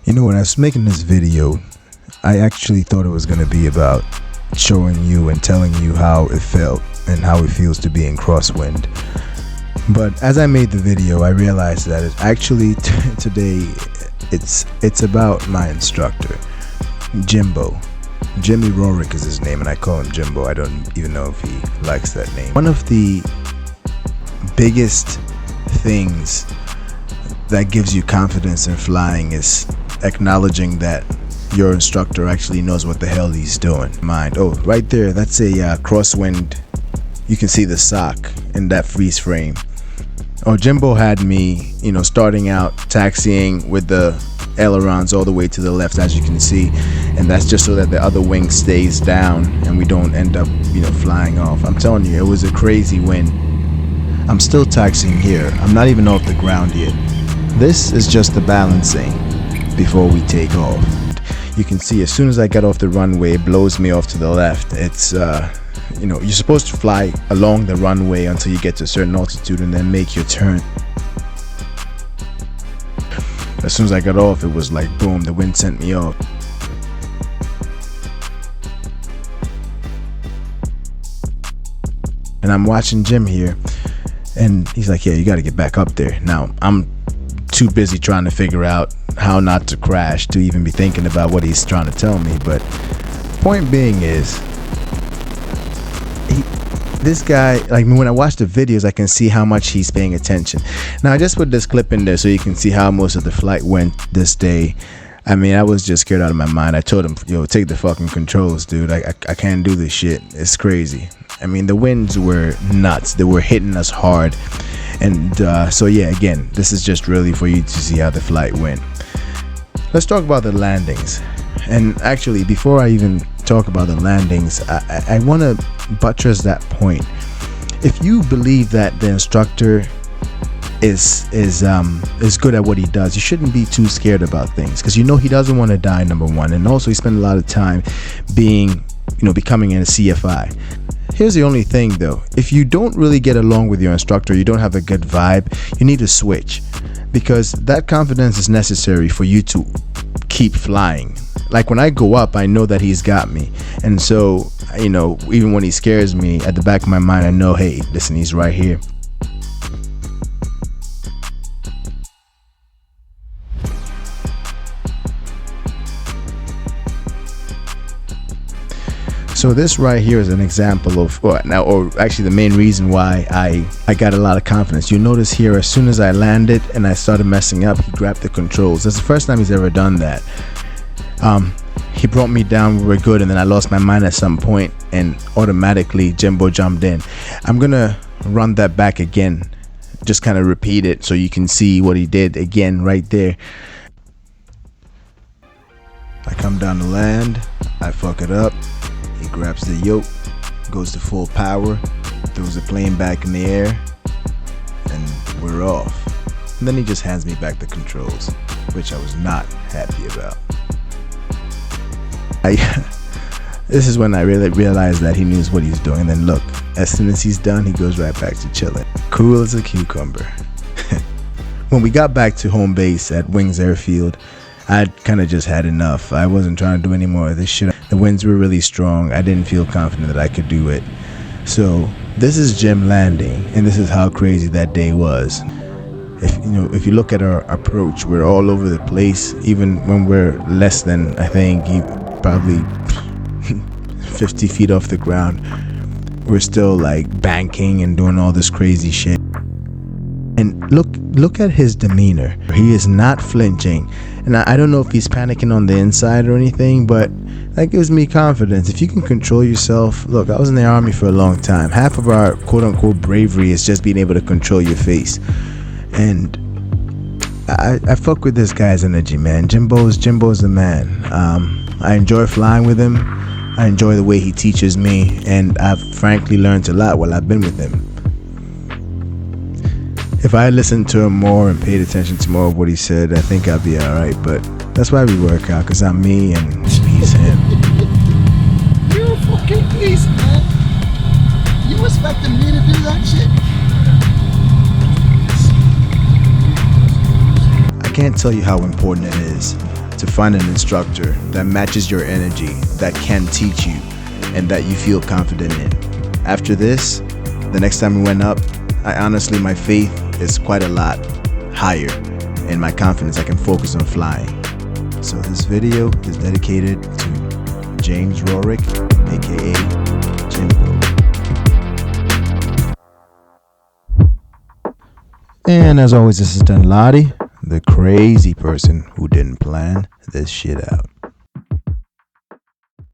You know, when I was making this video, I actually thought it was going to be about showing you and telling you how it felt and how it feels to be in CROSSWIND. But as I made the video, I realized that it actually today it's about my instructor, Jimbo. Jimmy Rorick is his name, and I call him Jimbo. I don't even know if he likes that name. One of the biggest things that gives you confidence in flying is acknowledging that your instructor actually knows what the hell he's doing. Oh, right there, that's a CROSSWIND. You can see the sock in that freeze frame. Oh, Jimbo had me, starting out taxiing with the ailerons all the way to the left, as you can see, and that's just so that the other wing stays down and we don't end up, flying off. I'm telling you, it was a crazy wind. I'm still taxiing here. I'm not even off the ground yet. This is just the balancing before we take off. You can see as soon as I get off the runway, it blows me off to the left. It's you're supposed to fly along the runway until you get to a certain altitude and then make your turn. As soon as I got off, it was like boom, the wind sent me off. And I'm watching Jim here, and he's like, yeah, you got to get back up there. Now, I'm too busy trying to figure out how not to crash to even be thinking about what he's trying to tell me. But point being is, this guy, like when I watch the videos, I can see how much he's paying attention. Now, I just put this clip in there so you can see how most of the flight went this day. I mean, I was just scared out of my mind. I told him, yo, take the fucking controls, dude. I can't do this shit. It's crazy. I mean, the winds were nuts. They were hitting us hard. And so, yeah, again, this is just really for you to see how the flight went. Let's talk about the landings. And actually, before I even talk about the landings, I want to buttress that point. If you believe that the instructor is good at what he does, you shouldn't be too scared about things, because he doesn't want to die, number one, and also he spent a lot of time becoming a CFI. Here's the only thing though: if you don't really get along with your instructor, you don't have a good vibe, you need to switch, because that confidence is necessary for you to keep flying. Like when I go up, I know that he's got me, and so even when he scares me, at the back of my mind I know, hey, listen, he's right here. So this right here is an example of, or actually the main reason why I got a lot of confidence. You notice here, as soon as I landed and I started messing up, he grabbed the controls. That's the first time he's ever done that. He brought me down, we were good, and then I lost my mind at some point, and automatically Jimbo jumped in. I'm gonna run that back again, just kind of repeat it so you can see what he did again right there. I come down to land, I fuck it up. He grabs the yoke, goes to full power, throws the plane back in the air, and we're off. And then he just hands me back the controls, which I was not happy about. This is when I really realized that he knows what he's doing. And then look, as soon as he's done, he goes right back to chilling. Cool as a cucumber. When we got back to home base at Wings Airfield, I'd kind of just had enough. I wasn't trying to do any more of this shit. The winds were really strong. I didn't feel confident that I could do it. So this is Jim landing, and this is how crazy that day was. If you look at our approach, we're all over the place. Even when we're less than, I think, probably 50 feet off the ground, we're still like banking and doing all this crazy shit. And look at his demeanor. He is not flinching. And I don't know if he's panicking on the inside or anything, but that gives me confidence. If you can control yourself, look, I was in the Army for a long time. Half of our quote-unquote bravery is just being able to control your face. And I fuck with this guy's energy, man. Jimbo's the man. I enjoy flying with him. I enjoy the way he teaches me, and I've frankly learned a lot while I've been with him. If I listened to him more and paid attention to more of what he said, I think I'd be alright. But that's why we work out, because I'm me and he's him. You're a fucking beast, man. You expected me to do that shit? I can't tell you how important it is to find an instructor that matches your energy, that can teach you, and that you feel confident in. After this, the next time we went up, my faith is quite a lot higher, and my confidence, I can focus on flying. So this video is dedicated to James Rorick, aka Jimbo. And as always, this is Dunladi, the crazy person who didn't plan this shit out.